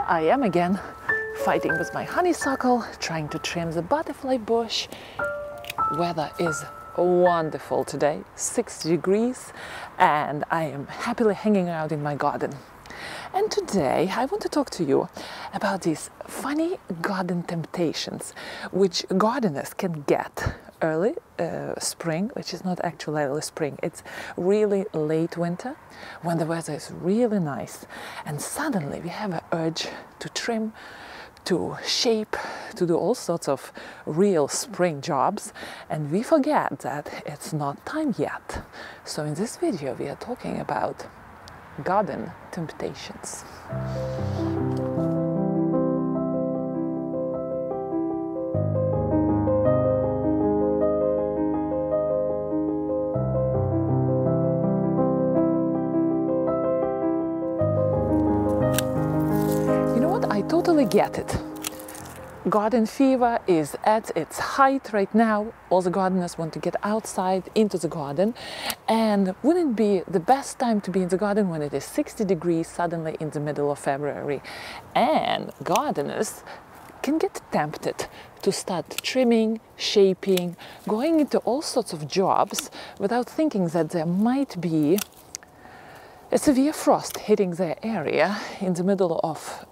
I am again fighting with my honeysuckle, trying to trim the butterfly bush. Weather is wonderful today, 60 degrees, and I am happily hanging out in my garden. And today I want to talk to you about these funny garden temptations which gardeners can get early spring, which is not actually early spring, it's really late winter when the weather is really nice, and suddenly we have an urge to trim, to shape, to do all sorts of real spring jobs, and we forget that it's not time yet. So in this video we are talking about garden temptations. You know what? I totally get it. Garden fever is at its height right now. All the gardeners want to get outside into the garden, and wouldn't it be the best time to be in the garden when it is 60 degrees suddenly in the middle of February? And gardeners can get tempted to start trimming, shaping, going into all sorts of jobs without thinking that there might be a severe frost hitting their area in the middle of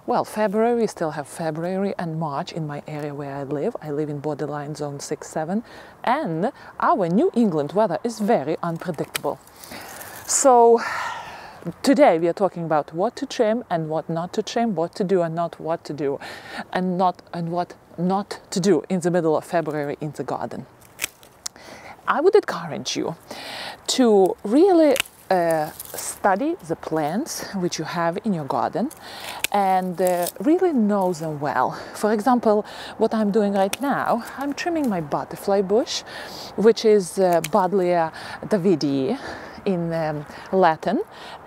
well, February. We still have February and March in my area where I live. I live in borderline zone 6-7, and our New England weather is very unpredictable. So today we are talking about what to trim and what not to trim, what to do and not what to do, and what not to do in the middle of February in the garden. I would encourage you to really study the plants which you have in your garden and really know them well. For example, what I'm doing right now, I'm trimming my butterfly bush, which is Buddleia davidii in Latin,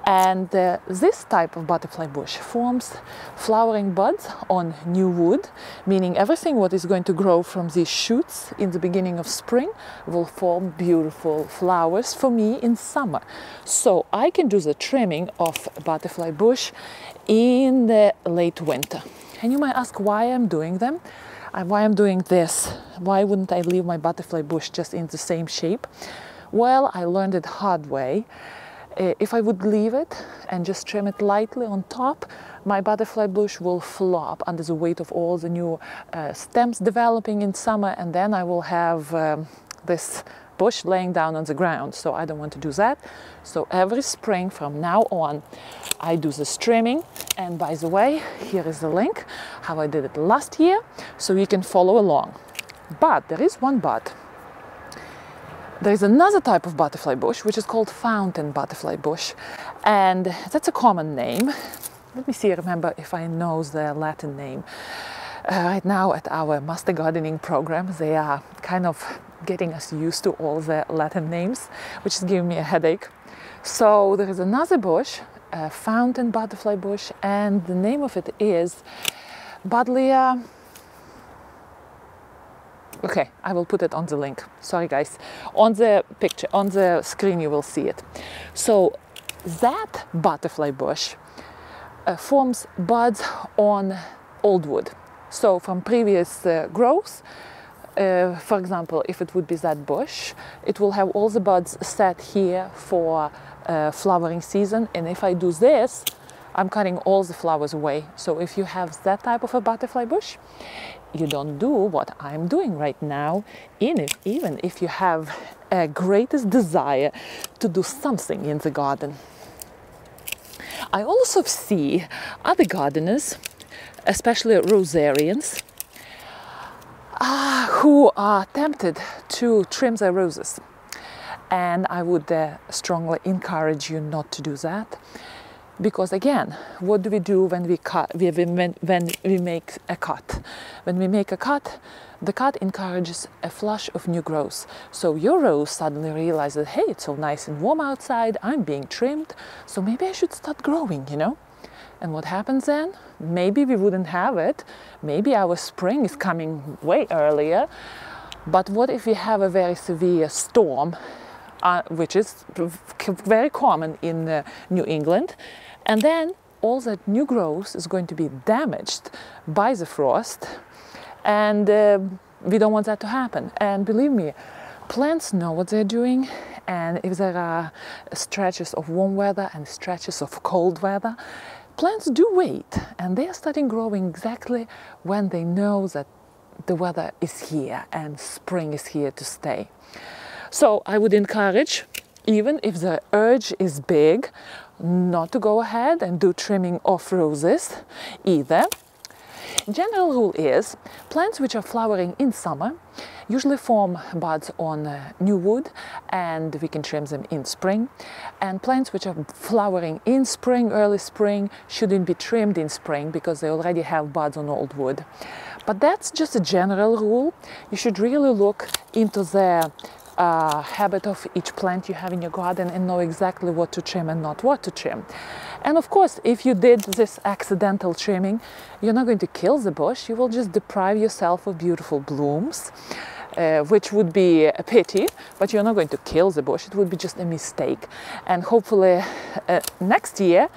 and this type of butterfly bush forms flowering buds on new wood, meaning everything what is going to grow from these shoots in the beginning of spring will form beautiful flowers for me in summer. So I can do the trimming of butterfly bush in the late winter. And you might ask why I'm doing them, why I'm doing this. Why wouldn't I leave my butterfly bush just in the same shape? Well, I learned it hard way. If I would leave it and just trim it lightly on top, my butterfly bush will flop under the weight of all the new stems developing in summer, and then I will have this bush laying down on the ground. So I don't want to do that. So every spring from now on, I do this trimming. And by the way, here is the link, how I did it last year, so you can follow along. But there is one but. There is another type of butterfly bush, which is called fountain butterfly bush, and that's a common name. Let me see, remember if I know the Latin name. Right now at our master gardening program, they are kind of getting us used to all the Latin names, which is giving me a headache. So there is another bush, a fountain butterfly bush, and the name of it is Buddleia. Okay, I will put it on the link. Sorry guys, on the picture, on the screen you will see it. So that butterfly bush forms buds on old wood. So from previous growth, for example, if it would be that bush, it will have all the buds set here for flowering season. And if I do this, I'm cutting all the flowers away. So if you have that type of a butterfly bush, you don't do what I'm doing right now, even if you have a greatest desire to do something in the garden. I also see other gardeners, especially rosarians, who are tempted to trim their roses. And I would strongly encourage you not to do that. Because again, what do we do when we cut? When we make a cut? When we make a cut, the cut encourages a flush of new growth. So your rose suddenly realizes, hey, it's so nice and warm outside, I'm being trimmed, so maybe I should start growing, you know? And what happens then? Maybe we wouldn't have it. Maybe our spring is coming way earlier. But what if we have a very severe storm, which is very common in New England, and then all that new growth is going to be damaged by the frost, and we don't want that to happen. And believe me, plants know what they're doing, and if there are stretches of warm weather and stretches of cold weather, plants do wait, and they are starting growing exactly when they know that the weather is here and spring is here to stay. So I would encourage, even if the urge is big, not to go ahead and do trimming of roses either. General rule is plants which are flowering in summer usually form buds on new wood, and we can trim them in spring. And plants which are flowering in spring, early spring, shouldn't be trimmed in spring because they already have buds on old wood. But that's just a general rule. You should really look into the habit of each plant you have in your garden and know exactly what to trim and not what to trim. And of course, if you did this accidental trimming, you're not going to kill the bush, you will just deprive yourself of beautiful blooms, which would be a pity, but you're not going to kill the bush, it would be just a mistake. And hopefully next year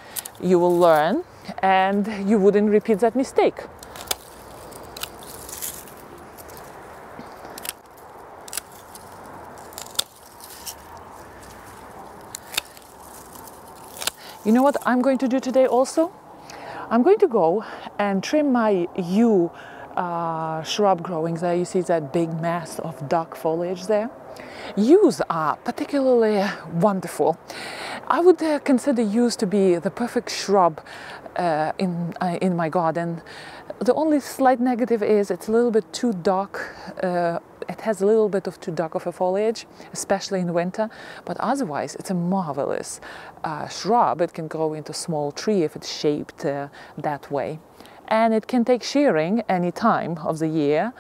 you will learn and you wouldn't repeat that mistake. You know what I'm going to do today also? I'm going to go and trim my yew shrub growing there. You see that big mass of dark foliage there? Yews are particularly wonderful. I would consider yews to be the perfect shrub in my garden. The only slight negative is it's a little bit too dark. It has a little bit of too dark of a foliage, especially in winter, but otherwise it's a marvelous shrub. It can grow into a small tree if it's shaped that way. And it can take shearing any time of the year.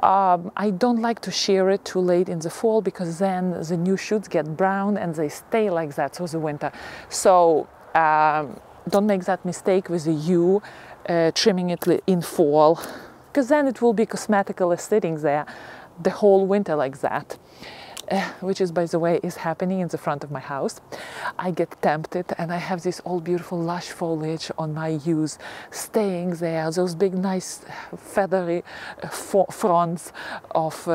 I don't like to shear it too late in the fall because then the new shoots get brown and they stay like that through the winter. So don't make that mistake with the yew, trimming it in fall, because then it will be cosmetically sitting there the whole winter like that, which is, by the way, is happening in the front of my house. I get tempted and I have this all beautiful lush foliage on my yews staying there, those big nice feathery fronds of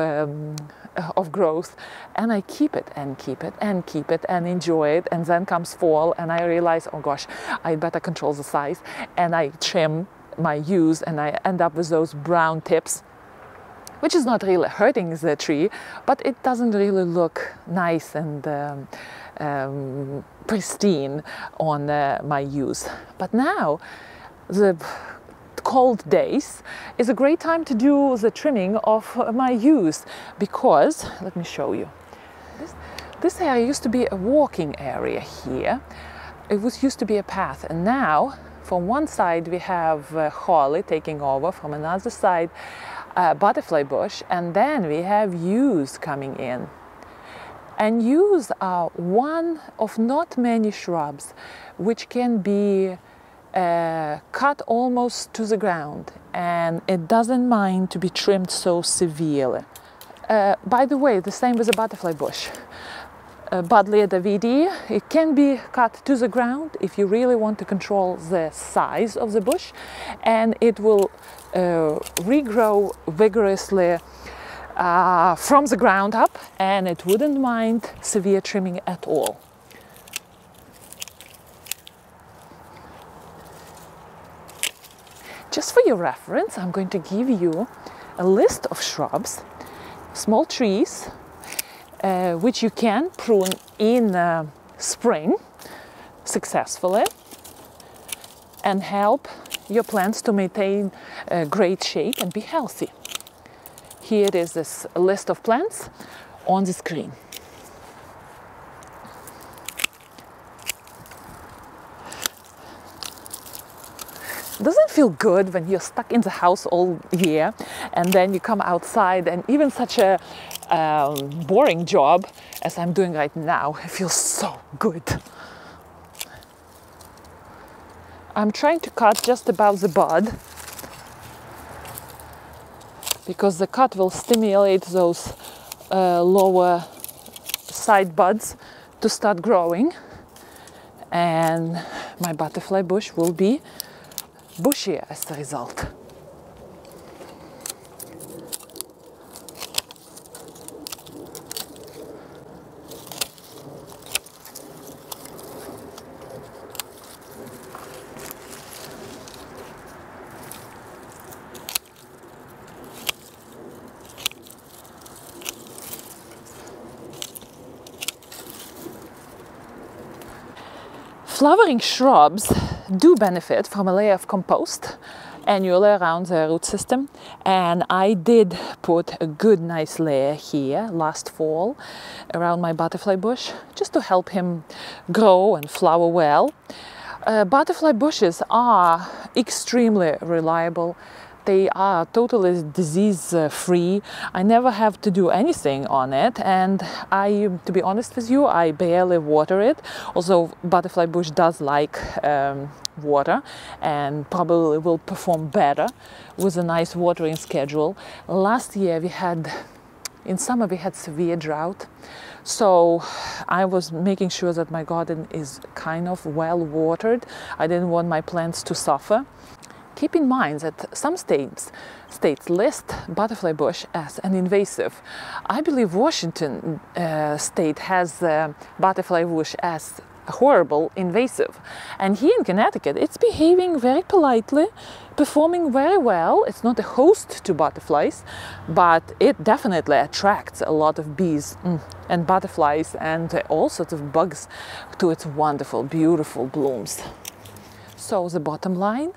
growth, and I keep it and keep it and keep it and enjoy it, and then comes fall and I realize, oh gosh, I better control the size, and I trim my yews and I end up with those brown tips, which is not really hurting the tree, but it doesn't really look nice and pristine on my yews. But now, the cold days is a great time to do the trimming of my yews, because, let me show you. This area used to be a walking area here. It used to be a path, and now from one side we have holly taking over, from another side butterfly bush, and then we have yews coming in. And yews are one of not many shrubs which can be cut almost to the ground, and it doesn't mind to be trimmed so severely. By the way, the same with the butterfly bush. Buddleia davidi, it can be cut to the ground if you really want to control the size of the bush, and it will regrow vigorously from the ground up, and it wouldn't mind severe trimming at all. Just for your reference, I'm going to give you a list of shrubs, small trees, which you can prune in spring successfully and help your plants to maintain great shape and be healthy. Here it is, this list of plants on the screen. Doesn't it feel good when you're stuck in the house all year and then you come outside, and even such a boring job as I'm doing right now, it feels so good. I'm trying to cut just above the bud, because the cut will stimulate those lower side buds to start growing and my butterfly bush will be bushier as a result. Flowering shrubs do benefit from a layer of compost annually around the root system, and I did put a good nice layer here last fall around my butterfly bush just to help him grow and flower well. Butterfly bushes are extremely reliable. They are totally disease-free. I never have to do anything on it, and to be honest with you, I barely water it. Also, butterfly bush does like water and probably will perform better with a nice watering schedule. Last year in summer we had severe drought, so I was making sure that my garden is kind of well watered. I didn't want my plants to suffer. Keep in mind that some states list butterfly bush as an invasive. I believe Washington state has butterfly bush as a horrible invasive. And here in Connecticut, it's behaving very politely, performing very well. It's not a host to butterflies, but it definitely attracts a lot of bees and butterflies and all sorts of bugs to its wonderful, beautiful blooms. So the bottom line,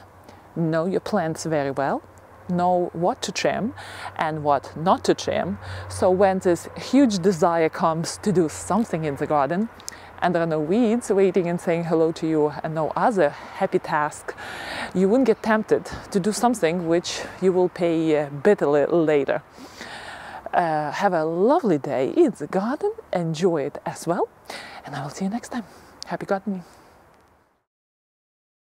know your plants very well, know what to trim and what not to trim. So when this huge desire comes to do something in the garden and there are no weeds waiting and saying hello to you and no other happy task, you wouldn't get tempted to do something which you will pay bitterly later. Have a lovely day in the garden, enjoy it as well, and I will see you next time. Happy gardening!